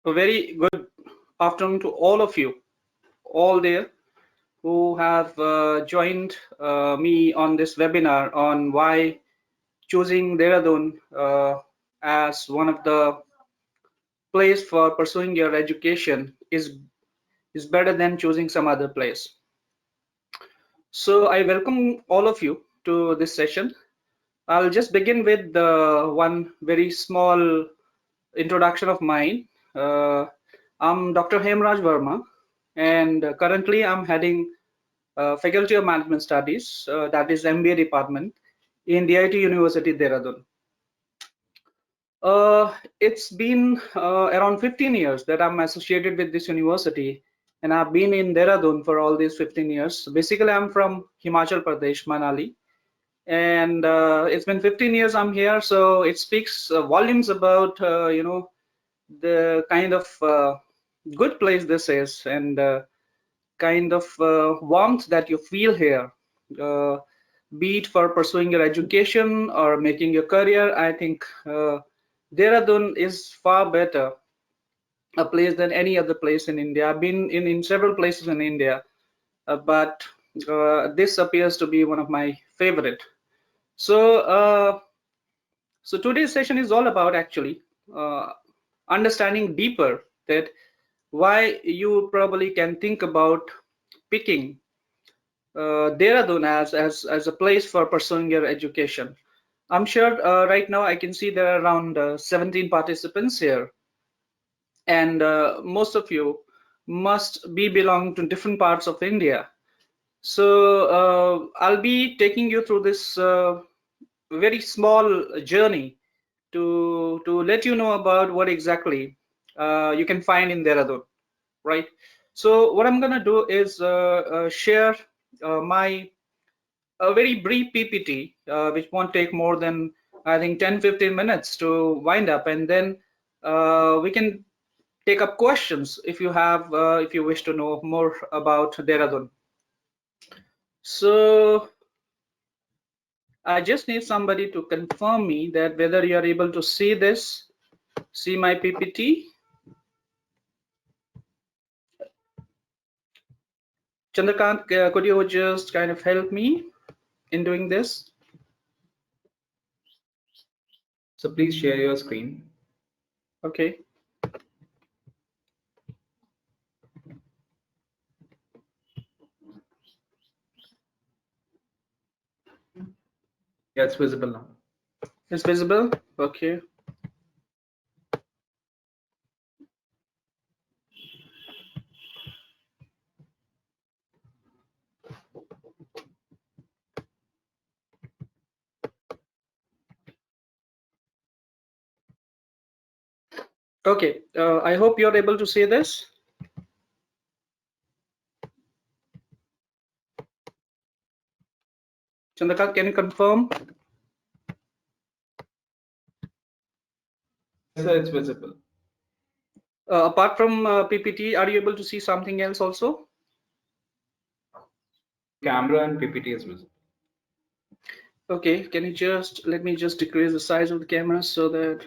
A very good afternoon to all of you, all there who have joined me on this webinar on why choosing Dehradun as one of the place for pursuing your education is better than choosing some other place. So I welcome all of you to this session. I'll just begin with one very small introduction of mine. I'm Dr. Hemraj Verma, and currently I'm heading Faculty of Management Studies, that is MBA department in Iit University, Dehradun. It's been around 15 years that I'm associated with this university, and I've been in Dehradun for all these 15 years. Basically, I'm from Himachal Pradesh, Manali, and it's been 15 years I'm here, so it speaks volumes about the kind of good place this is, and kind of warmth that you feel here, uh, be it for pursuing your education or making your career. I think Dehradun is far better a place than any other place in India. I've been in several places in India, but this appears to be one of my favorite. So today's session is all about actually uh, understanding deeper that why you probably can think about picking Dehradun as a place for pursuing your education. I'm sure right now I can see there are around 17 participants here, and most of you must be belong to different parts of India. So I'll be taking you through this very small journey to let you know about what exactly you can find in Dehradun, right? So what I'm gonna do is share my a very brief PPT, which won't take more than I think 10-15 minutes to wind up, and then we can take up questions if you have if you wish to know more about Dehradun. So I just need somebody to confirm me that whether you are able to see this, see my PPT. Chandrakant, could you just kind of help me in doing this? So please share your screen. Okay. Yeah, it's visible now. It's visible? Okay. Okay. I hope you're able to see this. Chandrakant, can you confirm? Yes, sir, it's visible. Apart from PPT, are you able to see something else also? Camera and PPT is visible. Okay, can you just let me just decrease the size of the camera so that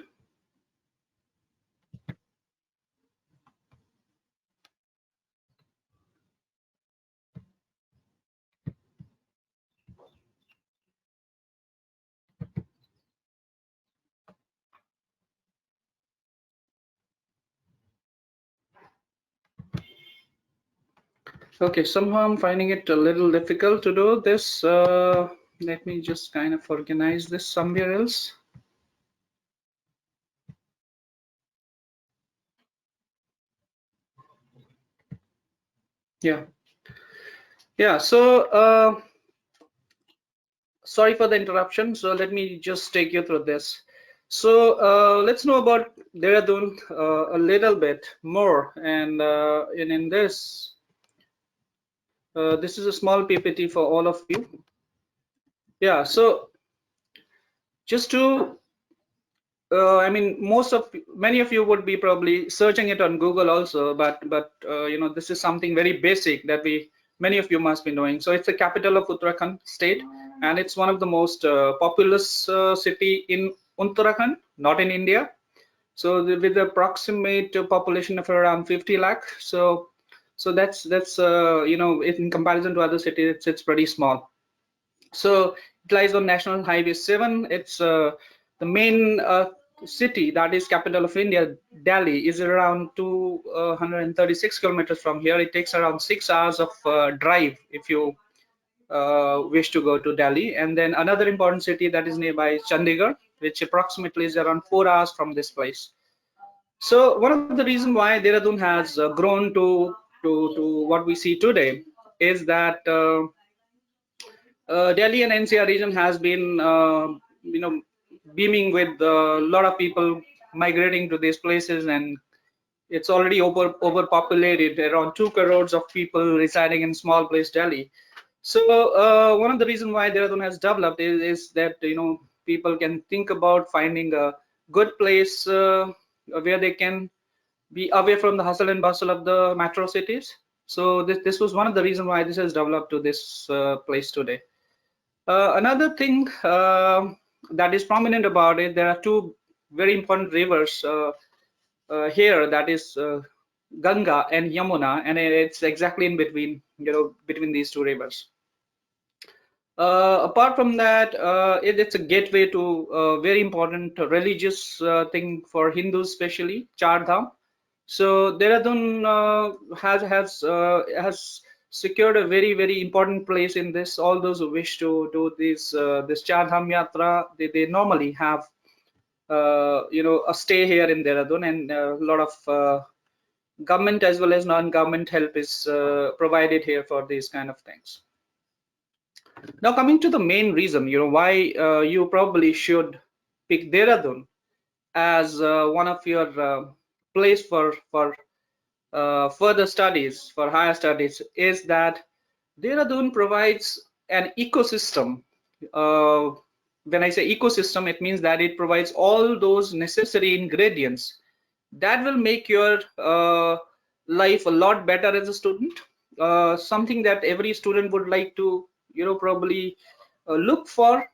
okay, somehow I'm finding it a little difficult to do this. Let me just kind of organize this somewhere else. Yeah. Yeah, so sorry for the interruption. So let me just take you through this. So let's know about Dehradun a little bit more. And in this, this is a small PPT for all of you. Yeah, so just to, I mean, many of you would be probably searching it on Google also, but this is something very basic that many of you must be knowing. So it's the capital of Uttarakhand state, and it's one of the most populous city in Uttarakhand, not in India. So with the approximate population of around 50 lakh, so that's in comparison to other cities, it's pretty small. So it lies on National Highway 7. It's the main city, that is capital of India. Delhi is around 236 kilometers from here. It takes around 6 hours of drive if you wish to go to Delhi. And then another important city that is nearby is Chandigarh, which approximately is around 4 hours from this place. So one of the reasons why Dehradun has grown to what we see today is that Delhi and NCR region has been, beaming with a lot of people migrating to these places, and it's already overpopulated, around 2 crores of people residing in small place Delhi. So one of the reasons why Dehradun has developed is that people can think about finding a good place where they can be away from the hustle and bustle of the metro cities. So this was one of the reasons why this has developed to this place today. Another thing that is prominent about it, there are two very important rivers here, that is Ganga and Yamuna, and it's exactly in between, between these two rivers. Apart from that, it's a gateway to a very important religious thing for Hindus, especially Char Dham. So Dehradun has secured a very important place in this. All those who wish to do this Char Dham Yatra, they normally have a stay here in Dehradun, and a lot of government as well as non-government help is provided here for these kind of things. Now coming to the main reason, why you probably should pick Dehradun as one of your place for further studies, for higher studies, is that Dehradun provides an ecosystem. When I say ecosystem, it means that it provides all those necessary ingredients that will make your life a lot better as a student. Something that every student would like to, probably look for.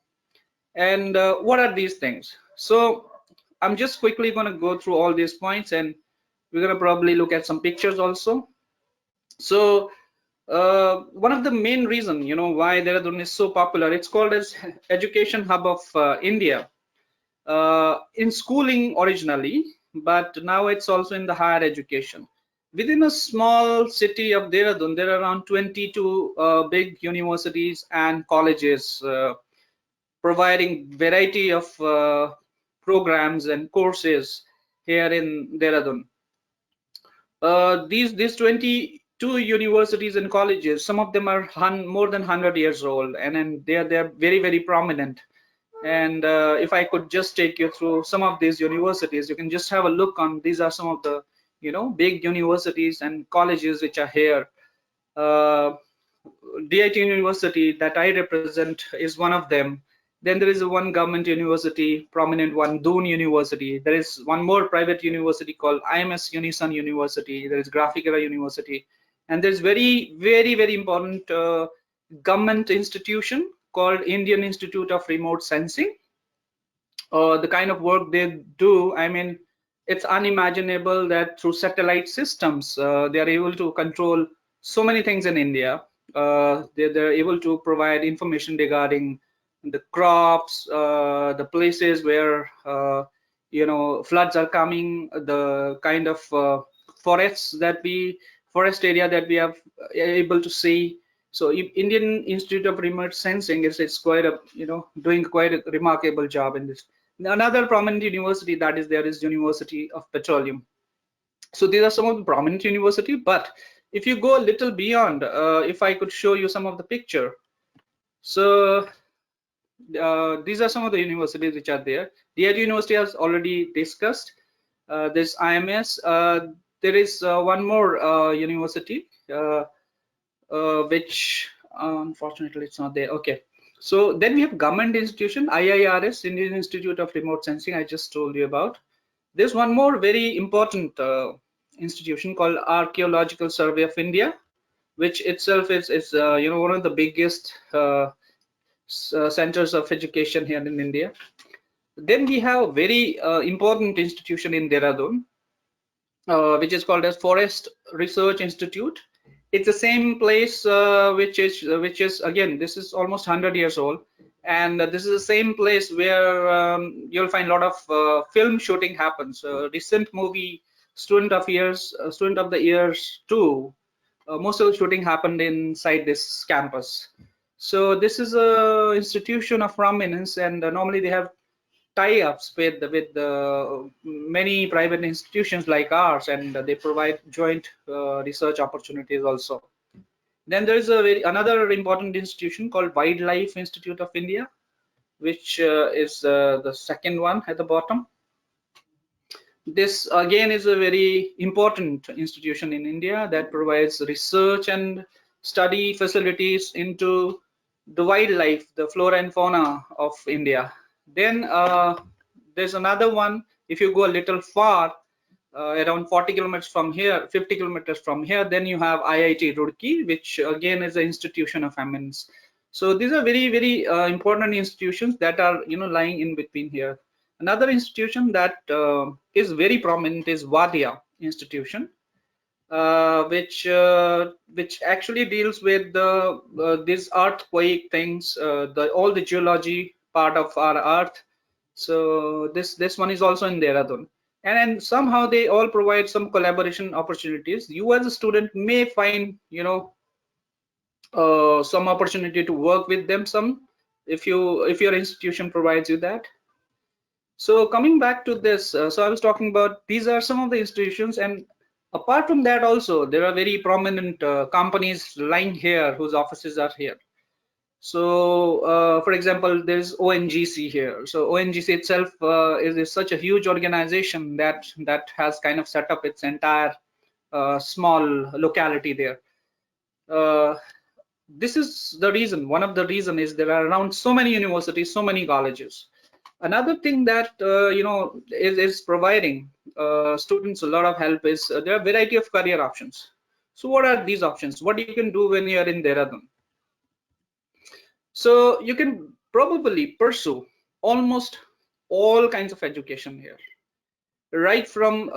And what are these things? So I'm just quickly going to go through all these points, and we're going to probably look at some pictures also. So one of the main reason, why Dehradun is so popular, it's called as education hub of India. In schooling originally, but now it's also in the higher education. Within a small city of Dehradun, there are around 22 big universities and colleges providing variety of programs and courses here in Dehradun. These 22 universities and colleges, some of them are more than 100 years old, and they're very prominent. And if I could just take you through some of these universities, you can just have a look on. These are some of the big universities and colleges which are here. DIT University that I represent is one of them. Then there is one government university, prominent one, Doon University. There is one more private university called IMS Unison University. There is Graphicera University, and there's very important government institution called Indian Institute of Remote Sensing. The kind of work they do, I mean, it's unimaginable that through satellite systems they are able to control so many things in India. They're able to provide information regarding the crops, the places where floods are coming, the kind of forest area that we have able to see. So Indian Institute of Remote Sensing is quite a doing quite a remarkable job in this. Another prominent university that is there is University of Petroleum. So these are some of the prominent university, but if you go a little beyond, if I could show you some of the picture. So these are some of the universities which are there. DIT University has already discussed. This IMS. There is one more university which unfortunately it's not there. Okay. So then we have government institution, IIRS, Indian Institute of Remote Sensing, I just told you about. There's one more very important institution called Archaeological Survey of India, which itself is one of the biggest centers of education here in India. Then we have a very important institution in Dehradun, which is called as Forest Research Institute. It's the same place which is again, this is almost 100 years old, and this is the same place where you'll find a lot of film shooting happens. Recent movie Student of the Years 2, most of the shooting happened inside this campus. So this is a institution of prominence, and normally they have tie-ups with many private institutions like ours, and they provide joint research opportunities also. Then there is another important institution called Wildlife Institute of India, which is the second one at the bottom. This again is a very important institution in India that provides research and study facilities into the wildlife, the flora and fauna of India. Then there's another one. If you go a little far, around 40 kilometers from here, 50 kilometers from here, then you have Iit Roorkee, which again is an institution of eminence. So these are very, very important institutions that are, lying in between here. Another institution that is very prominent is Wadia Institution, which actually deals with these earthquake things, all the geology part of our earth. So this one is also in Dehradun, and somehow they all provide some collaboration opportunities. You as a student may find some opportunity to work with them, some, if your institution provides you that. So coming back to this, so I was talking about these are some of the institutions, and apart from that also there are very prominent companies lying here whose offices are here. So for example, there's ONGC here. So ONGC itself is such a huge organization that has kind of set up its entire small locality there. This is the reason, one of the reason is there are around so many universities, so many colleges. Another thing that is providing students a lot of help is there are a variety of career options. So what are these options? What you can do when you are in Dehradun? So you can probably pursue almost all kinds of education here, right from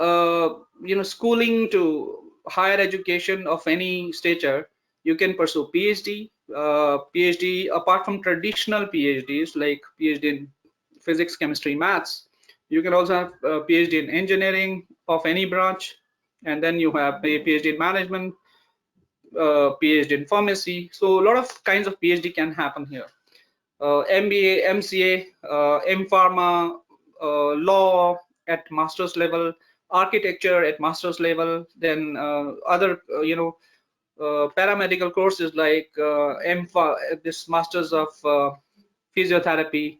schooling to higher education of any stature. You can pursue PhD, PhD apart from traditional PhDs like PhD in physics, chemistry, maths. You can also have a PhD in engineering of any branch, and then you have a PhD in management, PhD in pharmacy. So a lot of kinds of PhD can happen here. MBA, MCA, M-Pharma, law at master's level, architecture at master's level, then other, paramedical courses like this masters of physiotherapy.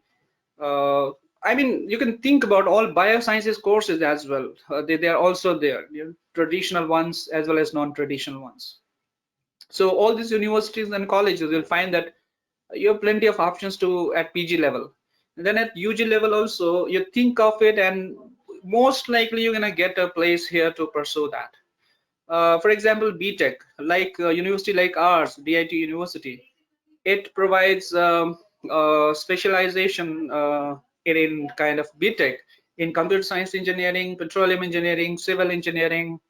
Uh, I mean, you can think about all biosciences courses as well. They are also there, traditional ones as well as non-traditional ones. So all these universities and colleges, you'll find that you have plenty of options to at PG level. And then at UG level also, you think of it, and most likely you're gonna get a place here to pursue that. For example, BTech, like university like ours, DIT University, it provides specialization in kind of BTech in computer science engineering, petroleum engineering, civil engineering,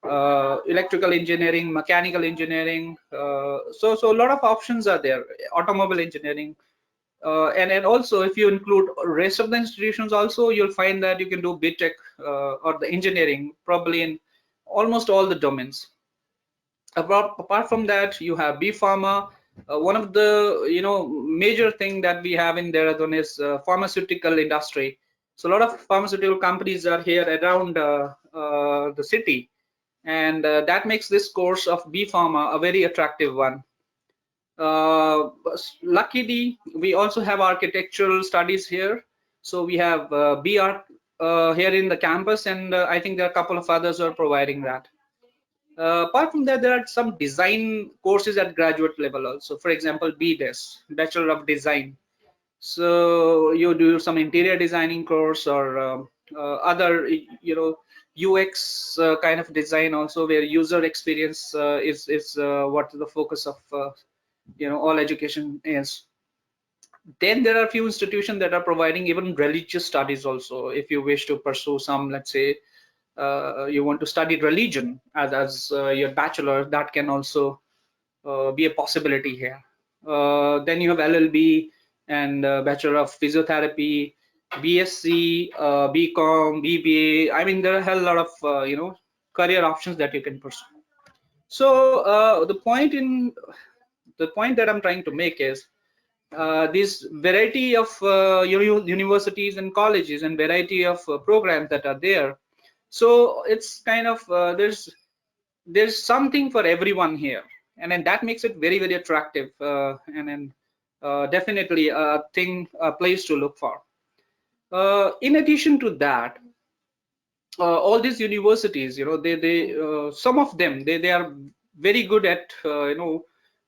electrical engineering, mechanical engineering. So a lot of options are there. Automobile engineering, and also if you include rest of the institutions also, you'll find that you can do BTech or the engineering probably in almost all the domains. Apart from that, you have B Pharma. One of the major thing that we have in Dehradun is pharmaceutical industry. So a lot of pharmaceutical companies are here around the city, and that makes this course of B Pharma a very attractive one. Luckily, we also have architectural studies here. So we have B Arch here in the campus, and I think there are a couple of others who are providing that. Apart from that, there are some design courses at graduate level also. For example, BDES, Bachelor of Design. So you do some interior designing course, or other, UX kind of design also, where user experience is what the focus of all education is. Then there are few institutions that are providing even religious studies also. If you wish to pursue some, let's say, you want to study religion as your bachelor, that can also be a possibility here. Then you have LLB and Bachelor of Physiotherapy, BSc, BCom, BBA. I mean, there are a hell lot of career options that you can pursue. So the point that I'm trying to make is this variety of universities and colleges and variety of programs that are there. So it's kind of there's something for everyone here, and then that makes it very attractive, and then definitely a place to look for. In addition to that, all these universities, they some of them they are very good at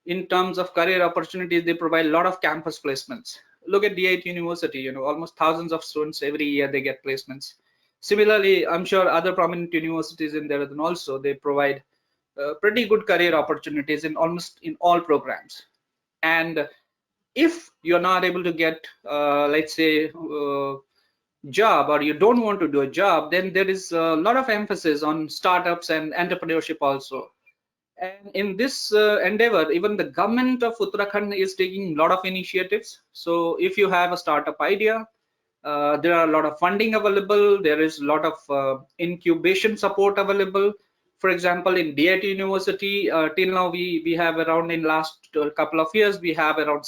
in terms of career opportunities. They provide a lot of campus placements. Look at the Iit University, almost thousands of students every year they get placements. Similarly, I'm sure other prominent universities in Dehradun also, they provide pretty good career opportunities in almost in all programs. And if you're not able to get let's say job, or you don't want to do a job, then there is a lot of emphasis on startups and entrepreneurship also. And in this endeavor, even the government of Uttarakhand is taking a lot of initiatives. So if you have a startup idea, there are a lot of funding available. There is a lot of incubation support available. For example, in DIT University, till now we have around, in last couple of years, we have around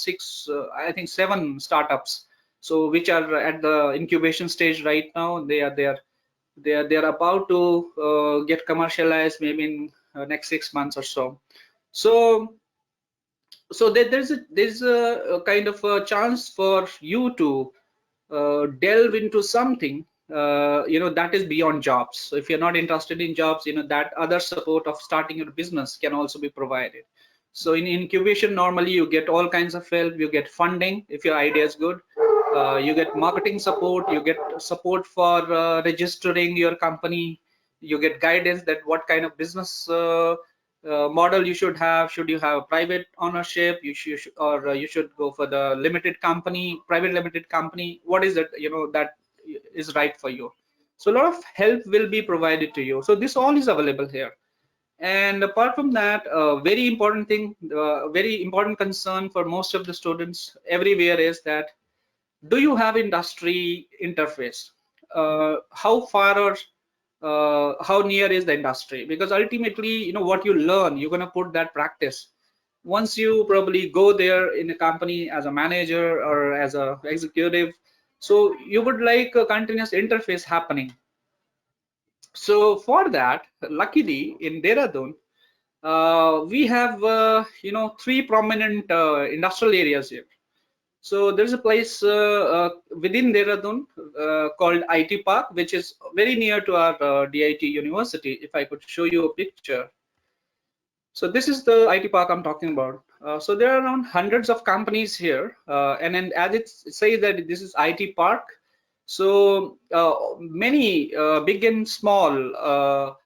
I think 7 startups. So which are at the incubation stage right now. They are about to get commercialized maybe in next 6 months or so. So there's a kind of a chance for you to delve into something that is beyond jobs. So if you're not interested in jobs, that other support of starting your business can also be provided. So in incubation, normally you get all kinds of help. You get funding if your idea is good. You get marketing support. You get support for registering your company. You get guidance that what kind of business model you should have. Should you have private ownership? Or you should go for the limited company, private limited company. What is it, that is right for you? So a lot of help will be provided to you. So this all is available here. And apart from that, very important thing, very important concern for most of the students everywhere is that, do you have industry interface? How far or how near is the industry? Because ultimately, what you learn, you're going to put that practice. Once you probably go there in a company as a manager or as a executive, so you would like a continuous interface happening. So for that, luckily in Dehradun, we have 3 prominent industrial areas here. So there's a place within Dehradun called IT Park, which is very near to our DIT University. If I could show you a picture. So this is the IT Park I'm talking about. So there are around hundreds of companies here, and then as it says that this is IT Park, so many big and small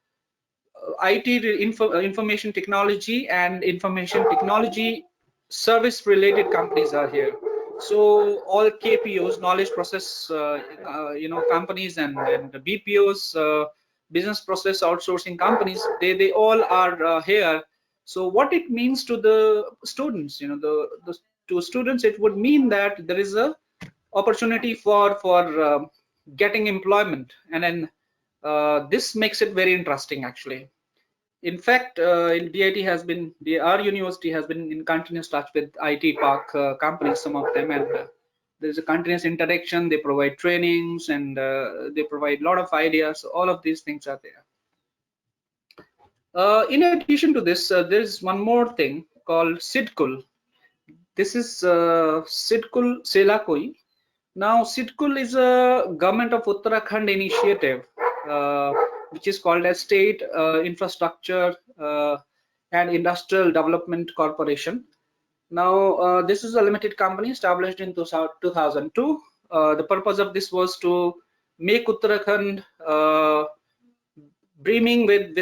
information technology and information technology service related companies are here. So all KPOs, knowledge process companies, and the BPOs, business process outsourcing companies, they all are here. So what it means to the students, to students, it would mean that there is a opportunity for getting employment. And then this makes it very interesting actually. In fact, in DIT has been, our university has been in continuous touch with IT Park companies, some of them, and there's a continuous interaction. They provide trainings, and they provide a lot of ideas. All of these things are there. In addition to this, there's one more thing called SIDCUL. This is SIDCUL Selakoi. Now, SIDCUL is a government of Uttarakhand initiative, which is called as State Infrastructure and Industrial Development Corporation. Now, this is a limited company established in 2002. The purpose of this was to make Uttarakhand brimming with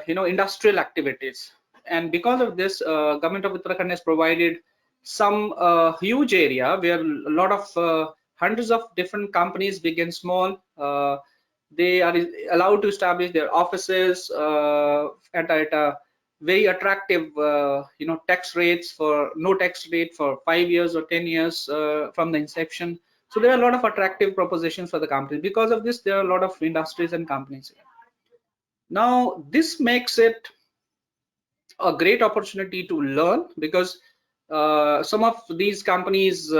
industrial activities. And because of this, government of Uttarakhand has provided some huge area where a lot of hundreds of different companies, big and small, they are allowed to establish their offices at a very attractive tax rates, for no tax rate for 5 years or 10 years from the inception. So there are a lot of attractive propositions for the companies. Because of this, there are a lot of industries and companies here. Now this makes it a great opportunity to learn, because some of these companies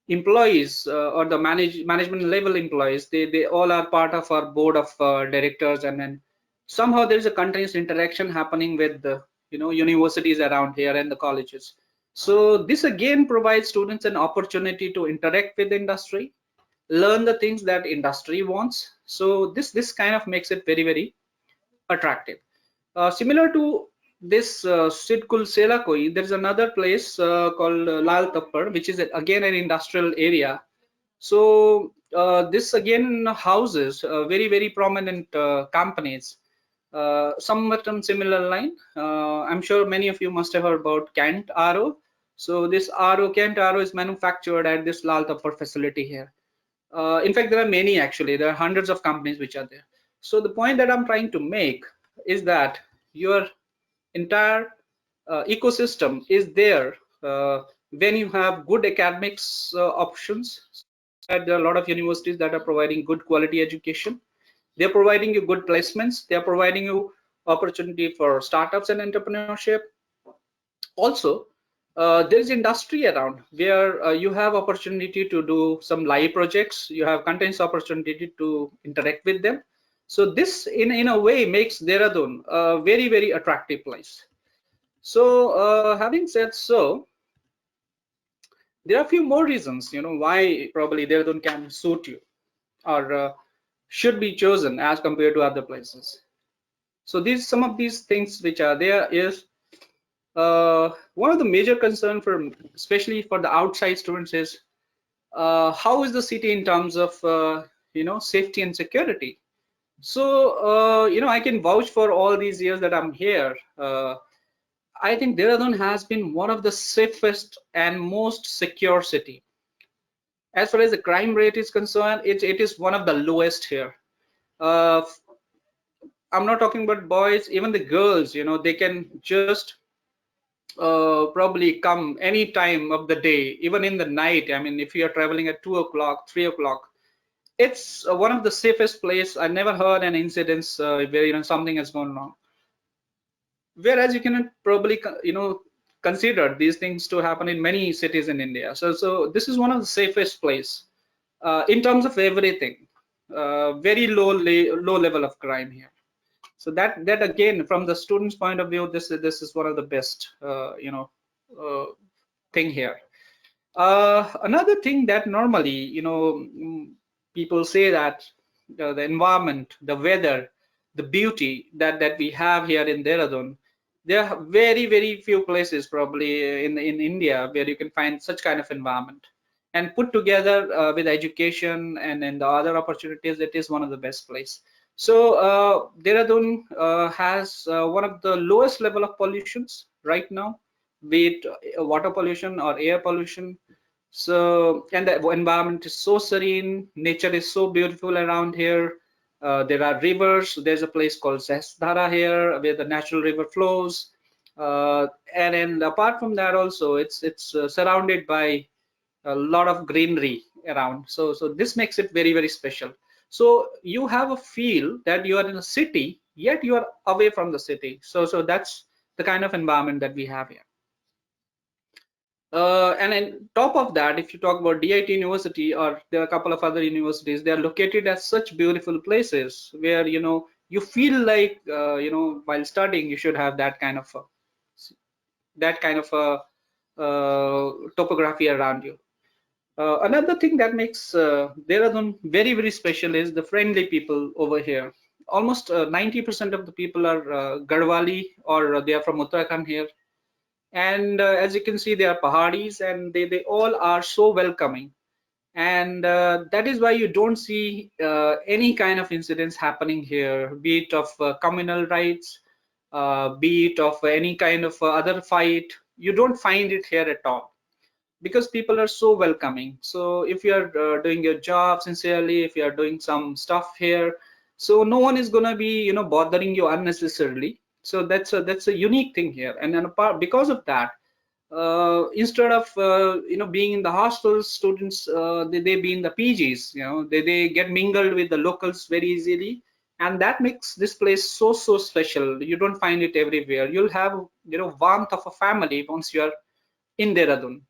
employees or the management level employees, they all are part of our board of directors, and then somehow there is a continuous interaction happening with the universities around here and the colleges. So this again provides students an opportunity to interact with the industry, learn the things that industry wants. So this kind of makes it very, very attractive. Similar to this Sidkul Selakoi, there is another place called Lal Tappar, which is again an industrial area. So this again houses very, very prominent companies. Somewhat on similar line. I'm sure many of you must have heard about Kent RO. So this Kent RO is manufactured at this Lal Tappar facility here. In fact, there are many actually. There are hundreds of companies which are there. So the point that I'm trying to make is that your entire ecosystem is there when you have good academics options. There are a lot of universities that are providing good quality education. They're providing you good placements. They're providing you opportunity for startups and entrepreneurship. Also, there is industry around where you have opportunity to do some live projects. You have continuous opportunity to interact with them. So this in a way makes Dehradun a very, very attractive place. So having said so, there are a few more reasons why probably Dehradun can suit you, or should be chosen as compared to other places. So these, some of these things which are there is one of the major concern for, especially for the outside students, is how is the city in terms of safety and security. So I can vouch for all these years that I'm here. I think Dehradun has been one of the safest and most secure city. As far as the crime rate is concerned, it is one of the lowest here. uh, I'm not talking about boys, even the girls, they can just probably come any time of the day, even in the night. I mean, if you are traveling at 2 o'clock, 3 o'clock, it's one of the safest place. I never heard an incidents where something has gone wrong. Whereas you can probably consider these things to happen in many cities in India. So this is one of the safest place in terms of everything. Very low level of crime here. So that again, from the student's point of view, this is one of the best uh, thing here. Another thing that normally people say that the environment, the weather, the beauty that we have here in Dehradun, there are very, very few places probably in India where you can find such kind of environment. And put together with education and the other opportunities, it is one of the best place. So Dehradun has one of the lowest level of pollutions right now, be it water pollution or air pollution. So, and the environment is so serene, nature is so beautiful around here. There are rivers. There's a place called Sesdhara here where the natural river flows. And apart from that, also it's surrounded by a lot of greenery around. So this makes it very, very special. So you have a feel that you are in a city, yet you are away from the city. So that's the kind of environment that we have here. And on top of that, if you talk about DIT University, or there are a couple of other universities, they are located at such beautiful places where you feel like while studying you should have that kind of a topography around you. Another thing that makes Dehradun very, very special is the friendly people over here. Almost 90% of the people are Garhwali, or they are from Uttarakhand here. And as you can see, they are Pahadis, and they all are so welcoming. And that is why you don't see any kind of incidents happening here, be it of communal rights, be it of any kind of other fight. you don't find it here at all, because people are so welcoming. So if you are doing your job sincerely, if you are doing some stuff here, so no one is gonna be, bothering you unnecessarily. So that's a unique thing here. And then apart, because of that, instead of being in the hostels, students, they be in the PGs. They get mingled with the locals very easily, and that makes this place so special. You don't find it everywhere. You'll have warmth of a family once you are in Dehradun.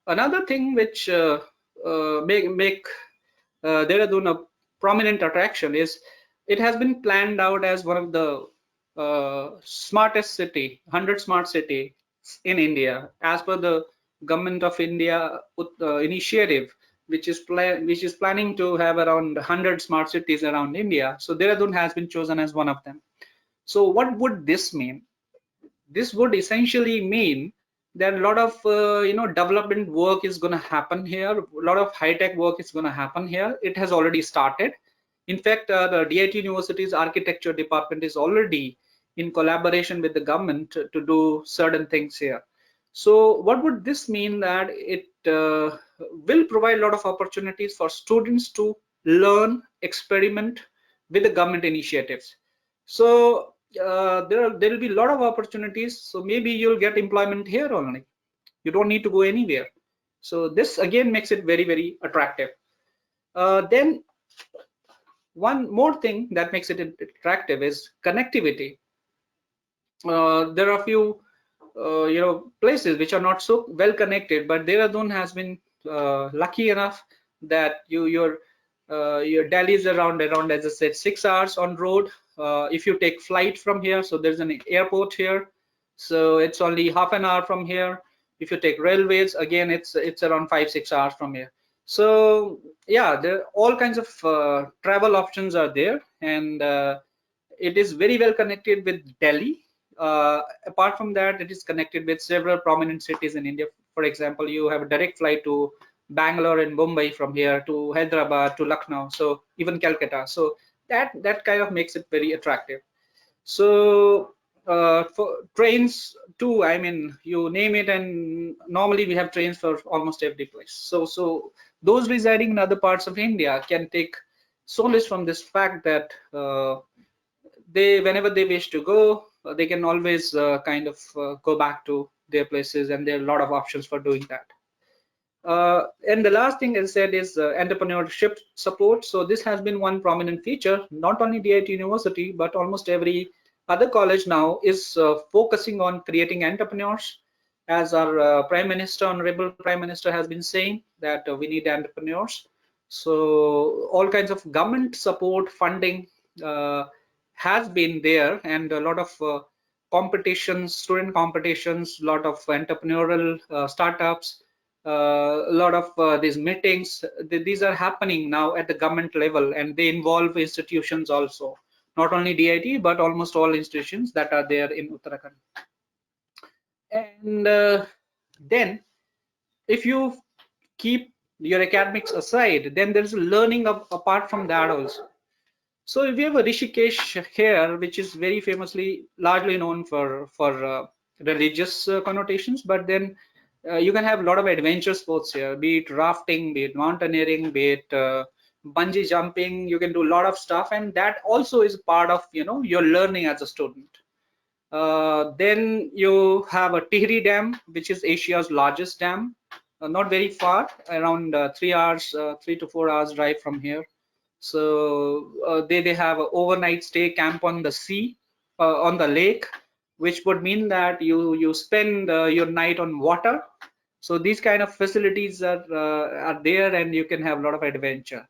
Another thing which make Dehradun a prominent attraction is it has been planned out as one of the smartest city, 100 smart city in India, as per the Government of India initiative, which is planning to have around 100 smart cities around India. So Dehradun has been chosen as one of them. So what would this mean? This would essentially mean that a lot of development work is going to happen here. A lot of high tech work is going to happen here. It has already started. In fact, the DIT University's architecture department is already in collaboration with the government to do certain things here. So what would this mean? That it will provide a lot of opportunities for students to learn, experiment with the government initiatives. So there will be a lot of opportunities. So maybe you'll get employment here only. You don't need to go anywhere. So this again makes it very attractive. Then one more thing that makes it attractive is connectivity. There are a few places which are not so well connected, but Dehradun has been lucky enough that your Delhi is around, as I said, 6 hours on road. If you take flight from here, so there's an airport here, so it's only half an hour from here. If you take railways, again it's around 5-6 hours from here. So yeah, there all kinds of travel options are there, and it is very well connected with Delhi. Apart from that, it is connected with several prominent cities in India. For example, you have a direct flight to Bangalore and Mumbai from here, to Hyderabad, to Lucknow, so even Calcutta. So that kind of makes it very attractive. So for trains too, I mean, you name it, and normally we have trains for almost every place. So those residing in other parts of India can take solace from this fact that they, whenever they wish to go, they can always kind of go back to their places, and there are a lot of options for doing that. And the last thing, as I said, is entrepreneurship support. So this has been one prominent feature. Not only DIT University, but almost every other college now is focusing on creating entrepreneurs. As our Prime Minister, Honorable Prime Minister, has been saying that we need entrepreneurs. So all kinds of government support, funding has been there, and a lot of competitions, student competitions, a lot of entrepreneurial startups, a lot of these meetings. These are happening now at the government level, and they involve institutions also, not only DIT but almost all institutions that are there in Uttarakhand. And then if you keep your academics aside, then there's learning apart from that also. So we have a Rishikesh here, which is very famously, largely known for religious connotations. But then you can have a lot of adventure sports here, be it rafting, be it mountaineering, be it bungee jumping. You can do a lot of stuff, and that also is part of your learning as a student. Then you have a Tihri Dam, which is Asia's largest dam, not very far, around 3 hours, 3 to 4 hours drive from here. So they have an overnight stay camp on the sea, on the lake, which would mean that you spend your night on water. So these kind of facilities are there, and you can have a lot of adventure.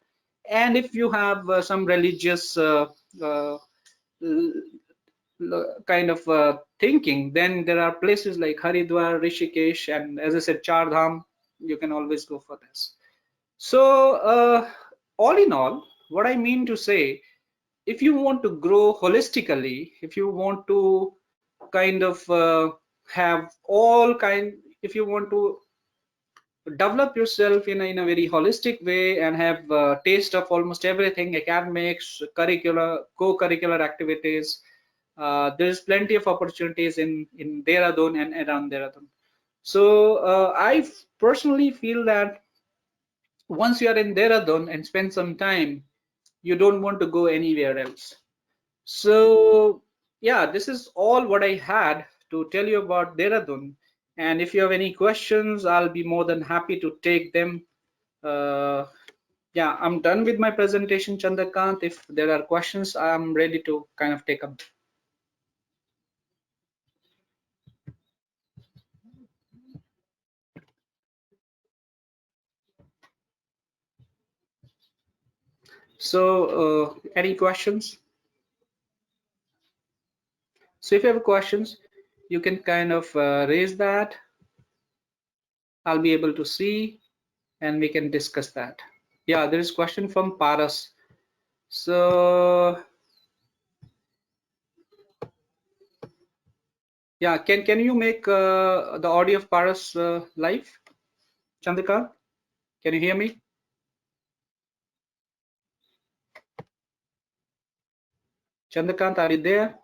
And if you have some religious uh, kind of thinking, then there are places like Haridwar, Rishikesh, and as I said, Char Dham. You can always go for this. So all in all, what I mean to say, if you want to grow holistically, if you want to kind of have all kind, if you want to develop yourself in a very holistic way and have taste of almost everything, academics, curricular, co-curricular activities, There's plenty of opportunities in Dehradun and around Dehradun. So I personally feel that once you are in Dehradun and spend some time, you don't want to go anywhere else. So yeah, this is all what I had to tell you about Dehradun. And if you have any questions, I'll be more than happy to take them. Uh, yeah, I'm done with my presentation, Chandrakant. If there are questions, I'm ready to kind of take up. So, any questions? So if you have questions, you can kind of raise that. I'll be able to see and we can discuss that. Yeah, there is question from Paras. So yeah, can you make the audio of Paras live, Chandrika? Can you hear me? Chandrakant, are you there?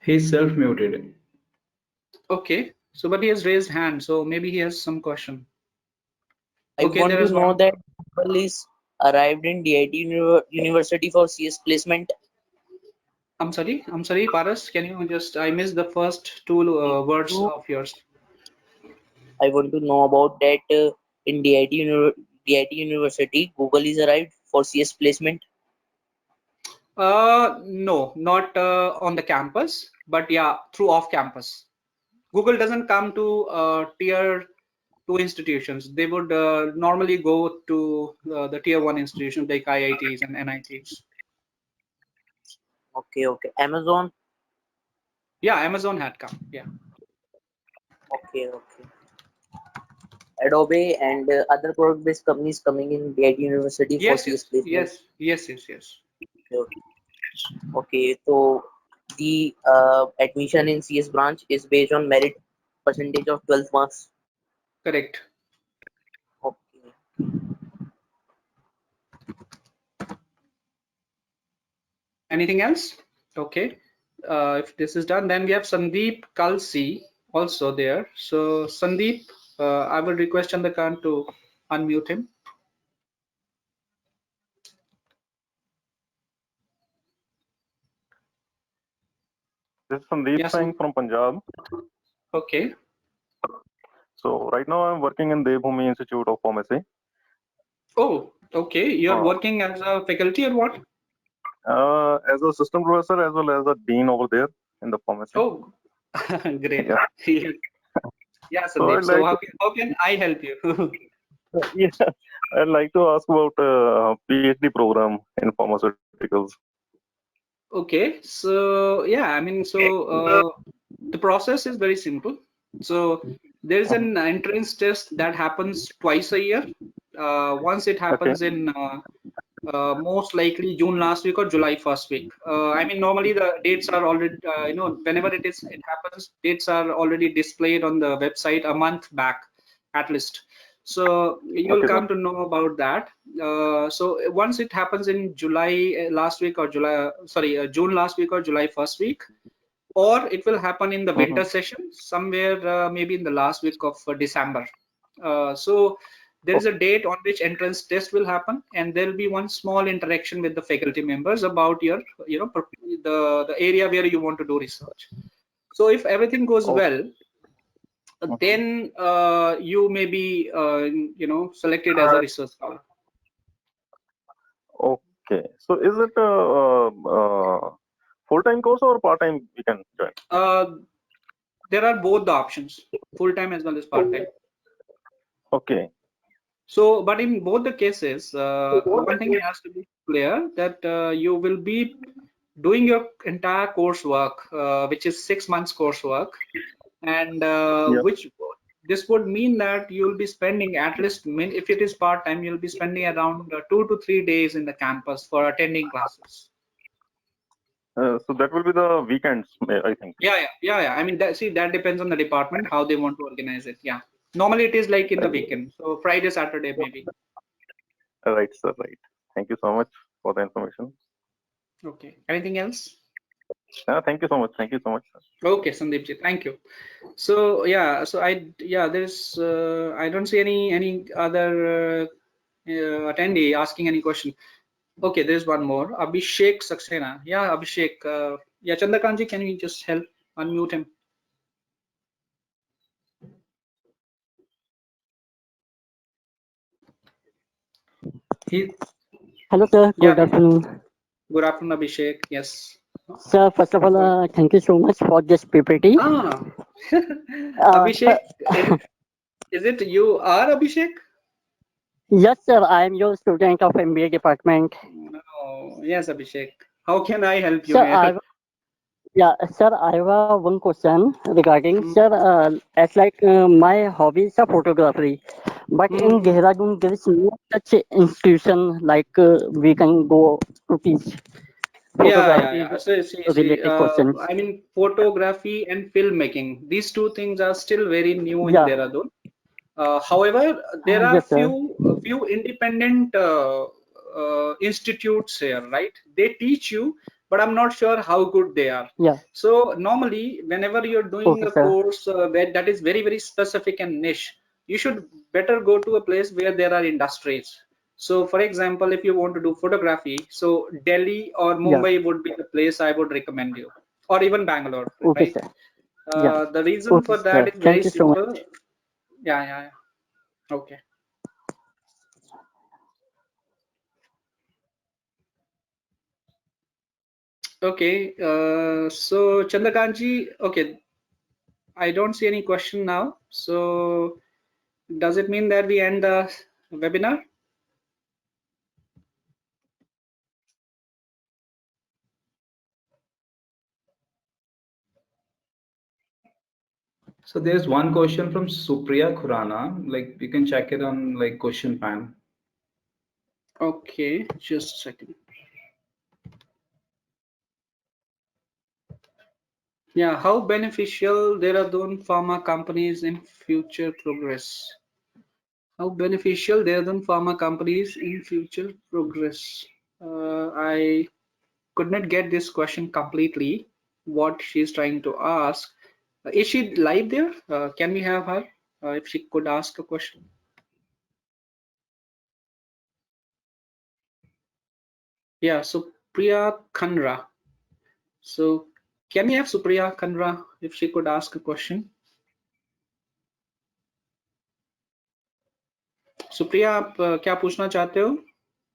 He's self-muted. Okay, so but he has raised hand, so maybe he has some question. I Okay, want there to is know one. that Google is arrived in DIT University for CS placement. I'm sorry, Paras. Can you just? I missed the first two words To of yours. I want to know about that in DIT University, Google is arrived for CS placement. No, not on the campus, but yeah, through off campus. Google doesn't come to tier two institutions. They would normally go to the tier one institutions like IITs and NITs. Okay, okay. Amazon. Yeah, Amazon had come. Yeah. Okay, okay. Adobe and other product-based companies coming in DIT University for Yes, CS yes, placement. yes, yes, yes, yes. Okay, okay. So the admission in CS branch is based on merit percentage of 12 marks. Correct. Okay. Anything else? Okay. If this is done, then we have Sandeep Kalsi also there. So Sandeep, I will request Chandrakant to unmute him. This is Sandeep Yes. Singh from Punjab. Okay. So right now I'm working in Devbhoomi Institute of Pharmacy. Oh, okay. You're Uh, working as a faculty or what? as a assistant professor as well as a dean over there in the pharmacy. Oh, great. Yeah. Yeah, So Sandeep. So how can I help you? yeah, I'd like to ask about PhD program in pharmaceuticals. Okay. So yeah, I mean, so the process is very simple. So there is Mhm. an entrance test that happens twice a year. Once it Okay. happens in most likely June last week or July first week. I mean, normally the dates are already, whenever it happens, dates are already displayed on the website a month back at least. So you'll Okay, sir. come to know about that. So once it happens in July last week or June last week or July first week, or it will happen in the Mm-hmm. winter session somewhere maybe in the last week of December. So there is a date on which entrance test will happen, and there will be one small interaction with the faculty members about your, the area where you want to do research. So if everything goes Oh, well, mhm. then you may be, selected as a research scholar. Okay. So is it a full-time course or part-time we can join? Uh, there are both the options, full time as well as part time. Okay. So, but in both the cases, one thing has to be clear that you will be doing your entire coursework, which is 6 months coursework, and Yeah. which this would mean that you'll be spending at least, if it is part time, you'll be spending around 2 to 3 days in the campus for attending classes. So that will be the weekends, I think. Yeah. I mean, see, that depends on the department how they want to organize it. Yeah, normally it is like in the weekend, so Friday, Saturday maybe. Right, sir. Right. Thank you so much for the information. Okay. Anything else? Thank you so much. Thank you so much, sir. Okay, Sandeep ji, thank you. So yeah, so there's I don't see any other attendee asking any question. Okay, there's one more. Abhishek Saxena. Yeah, Abhishek. Yeah, Chandrakanji, can you just help unmute him? He. Hello, sir. Good Yeah. afternoon. Good afternoon, Abhishek. Yes. Sir, first of all, thank you so much for this PPT. Ah, Sir, Abhishek, is it you are Abhishek? yes, sir. I am your student of MBA department. No. Yes, Abhishek. How can I help you Sir, here? sir, I have one question regarding, Hmm. sir, as like my hobby is photography, but in Hmm. Dehradun there is no such institution like we can go to teach photography Yeah. So see. related questions. I mean, photography and filmmaking. These two things are still very new in Yeah, Dehradun. However, there are yes, sir. few independent institutes here, right? They teach you, but I'm not sure how good they are. Yeah, So normally, whenever you're doing okay, a sir. course that is very specific and niche, you should better go to a place where there are industries. So, for example, if you want to do photography, so Delhi or Yeah, Mumbai would be the place I would recommend you, or even Bangalore, okay, right? sir. Yeah, The reason okay, for that sir. is very Thank you so much. simple. Yeah. Okay. Okay. So Chandrakanji, okay, I don't see any question now. So does it mean that we end the webinar? So there's one question from Supriya Khurana. Like you can check it on like question pan. Okay, just a second. Yeah, how beneficial Dehradun pharma companies in future progress? How beneficial Dehradun pharma companies in future progress? I could not get this question completely. What she's trying to ask. Is she live there? Can we have her if she could ask a question? Yeah, Supriya Khanra. So can we have Supriya Khanra if she could ask a question? Supriya आप क्या पूछना चाहते हो?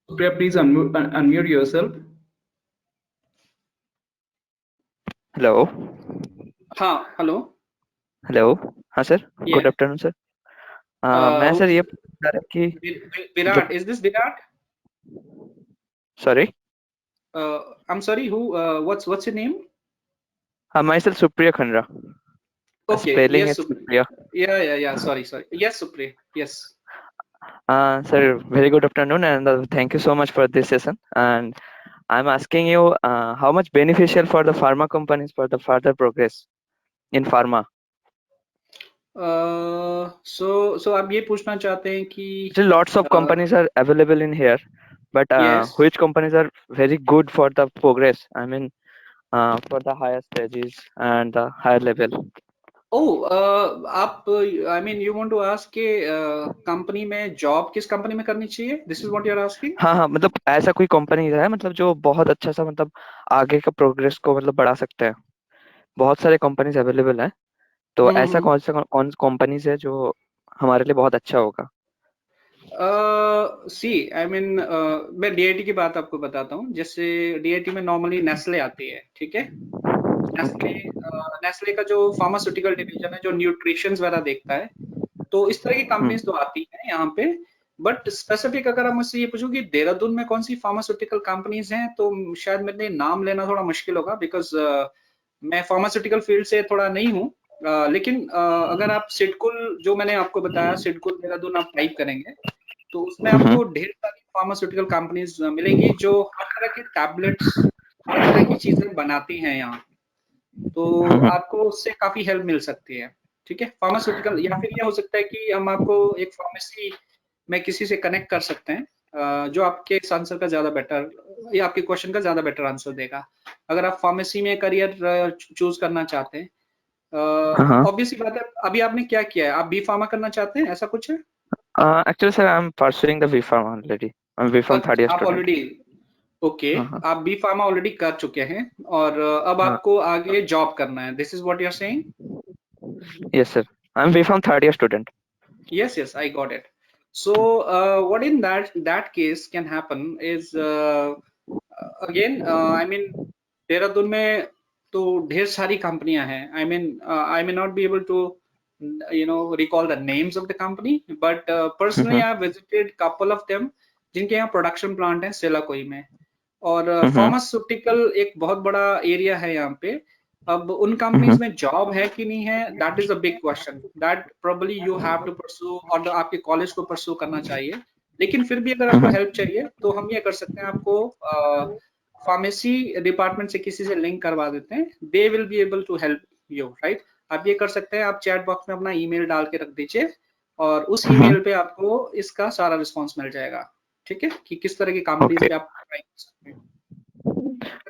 Supriya, please unmute yourself. Hello हाँ, hello. Hello हाँ sir good Yeah. Afternoon sir मैं sir Who's ये पूछ रहा था कि जो Virat? Is this Virat? Sorry I'm sorry. Who? What's your name? My self Supriya Khanna Okay. Spelling Yes, is Supriya. Supriya Yeah. Sorry. Yes, Supriya. Yes. sir very good afternoon and thank you so much for this session and I'm asking you how much beneficial for the pharma companies for the further progress in pharma. So आप ये पूछना चाहते हैं कि Still lots of companies are available in here but yes. which companies are very good for the progress, I mean for the higher stages and the higher level. Oh, आप I mean you want to ask कि company में job किस company में करनी चाहिए? This is what you're asking? हाँ मतलब ऐसा कोई कंपनी है मतलब जो बहुत अच्छा सा मतलब आगे का प्रोग्रेस को मतलब बढ़ा सकते हैं. बहुत सारे कंपनीज अवेलेबल है तो ऐसा कौन कंपनीज है जो हमारे लिए बहुत अच्छा होगा. सी आई मीन मैं डीआईटी की बात आपको बताता हूँ. जैसे डीआईटी में नॉर्मली नेस्ले आती है, ठीक है. Nestle okay. नेस्ले का जो फार्मास्यूटिकल डिवीजन है जो न्यूट्रिशन वगैरह देखता है, तो इस तरह की कंपनीज तो आती हैं यहाँ पे. बट स्पेसिफिक अगर हम मुझसे ये पूछूं कि देहरादून में कौन सी फार्मास्यूटिकल कंपनीज हैं, तो शायद मेरे लिए नाम लेना थोड़ा मुश्किल होगा बिकॉज मैं फार्मास्यूटिकल फील्ड से थोड़ा नहीं हूँ. लेकिन अगर आप सिडकुल जो मैंने आपको बताया सिडकुल देहरादून आप टाइप करेंगे तो उसमें आपको ढेर सारी फार्मास्यूटिकल कंपनीज मिलेंगी जो हर तरह के टैबलेट्स हर तरह की चीजें बनाती हैं यहाँ. तो आपको उससे काफी हेल्प मिल सकती है, ठीक है. फार्मास्यूटिकल या फिर ये हो सकता है कि हम आपको एक फार्मेसी में किसी से कनेक्ट कर सकते हैं जो आपके इस आंसर का ज्यादा बेटर या आपके क्वेश्चन का ज्यादा बेटर आंसर देगा। अगर आप फार्मेसी में करियर चूज करना चाहते हैं, हाँ ऑब्वियसली बात है, अभी आपने क्या किया है, आप बी फार्मा करना चाहते हैं, ऐसा कुछ है? Actually sir I am pursuing the B pharm already. I am B pharm third year आप स्टूडेंट। ऑलरेडी ओके, हाँ हाँ आप बी फार्मा ऑलरेडी कर चुके हैं और अब हाँ आपको आगे जॉब करना है, this is what you are saying? Yes sir, I am B pharm third year student. Yes, I got it. So what in that case can happen is again I mean Dehradun में तो ढेर सारी कंपनियां हैं। I mean I may not be able to recall the names of the company, but personally I have visited couple of them जिनके यहाँ production plant है सेलाकोई में, और फार्मास्यूटिकल एक बहुत बड़ा एरिया है यहाँ पे। अब उन कंपनीज में जॉब है कि नहीं है, that is a big question that probably you have to pursue, और आपके कॉलेज को परस्यू करना चाहिए। लेकिन फिर भी अगर आपको हेल्प चाहिए तो हम ये कर सकते हैं, आपको फार्मेसी डिपार्टमेंट से किसी से लिंक करवा देते हैं, they will be able to help you, right? आप ये कर सकते हैं, आप चैट बॉक्स में अपना ईमेल डाल के रख दीजिए और उस ईमेल पे आपको इसका सारा रिस्पॉन्स मिल जाएगा, ठीक है, कि किस तरह की कंपनीज ओके पे आप ट्राई कर सकते हैं।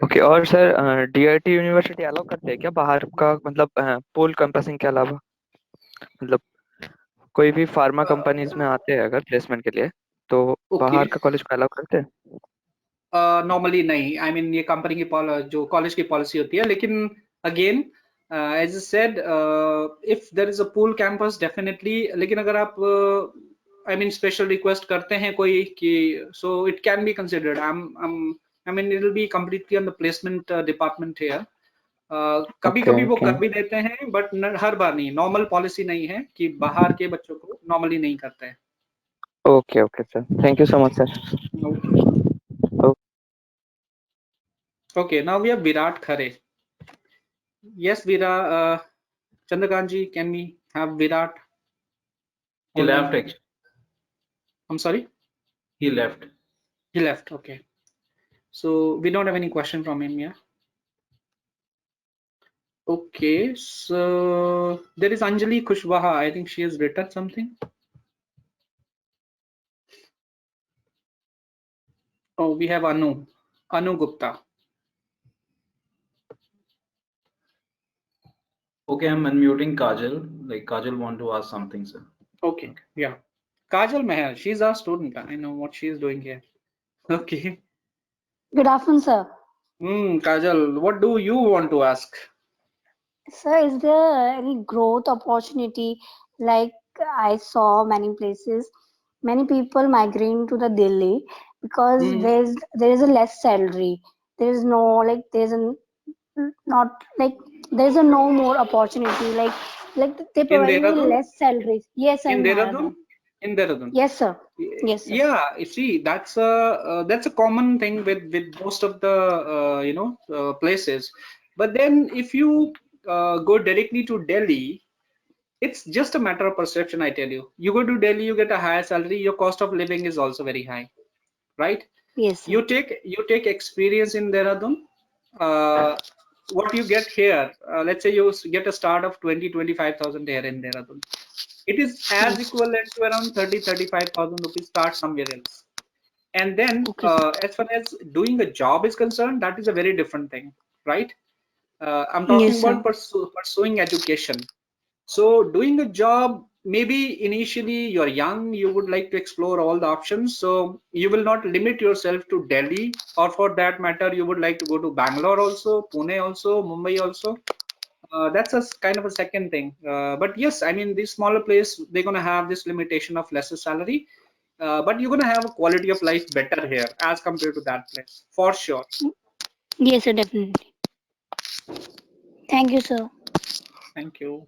ओके। और सर डीआईटी यूनिवर्सिटी अलाउ करते हैं क्या बाहर का, मतलब पूल कैंपसिंग के अलावा, मतलब कोई भी फार्मा कंपनीज में आते हैं अगर प्लेसमेंट के लिए तो ओके, बाहर का कॉलेज को अलाउ करते हैं? नॉर्मली नहीं, आई मीन ये कंपनी की जो कॉलेज की पॉलिसी होती है, लेकिन again as I said if there is a pool campus definitely, लेकिन अगर आप आई मीन स्पेशल रिक्वेस्ट करते हैं कोई कि, so it can be considered, I mean it will be completely on the placement department here. कभी okay कभी वो ओके कर भी देते हैं बट हर बार नहीं, नॉर्मल पॉलिसी नहीं है कि बाहर के बच्चों को नॉर्मली नहीं करते हैं। Okay okay sir, thank you so much sir. Okay okay, now we have Virat Khare. Yes, Veera. Chandrakant ji, can we have Virat He left online? actually. I'm sorry, He left. he left. Okay, so we don't have any question from him. Yeah. Okay, so there is Anjali Kushwaha. I think she has written something. Oh, we have Anu Gupta. Okay, I'm unmuting Kajal. Like Kajal want to ask something, sir. Okay, yeah. Kajal Meher, she's our student. I know what she is doing here. Okay. Good afternoon, sir. Kajal, what do you want to ask? Sir, is there any growth opportunity? Like I saw many places, many people migrating to the Delhi because Hmm. there is a less salary. There is no like there's a not like there's a no more opportunity. Like they In providing me Dehradun? less salaries. Yes, In in Dehradun? Dehradun. In Dehradun. Yes, sir. Yes, sir. Yeah, you see, that's a common thing with most of the places. But then if you go directly to Delhi, it's just a matter of perception. I tell you, you go to Delhi, you get a higher salary, your cost of living is also very high, right? Yes, sir. You take experience in Dehradun. What you get here, let's say you get a start of 25,000 here in Dehradun. It is as Yes. equivalent to around 35,000 rupees start somewhere else. And then Okay, sir. as far as doing a job is concerned, that is a very different thing, right? I'm talking Yes, about sir. pursuing education. So doing a job, maybe initially you're young, you would like to explore all the options. So you will not limit yourself to Delhi, or for that matter, you would like to go to Bangalore also, Pune also, Mumbai also. That's a kind of a second thing. But yes, I mean, these smaller places, they're going to have this limitation of lesser salary. But you're going to have a quality of life better here as compared to that place, for sure. Yes, sir. Definitely. Thank you, sir. Thank you.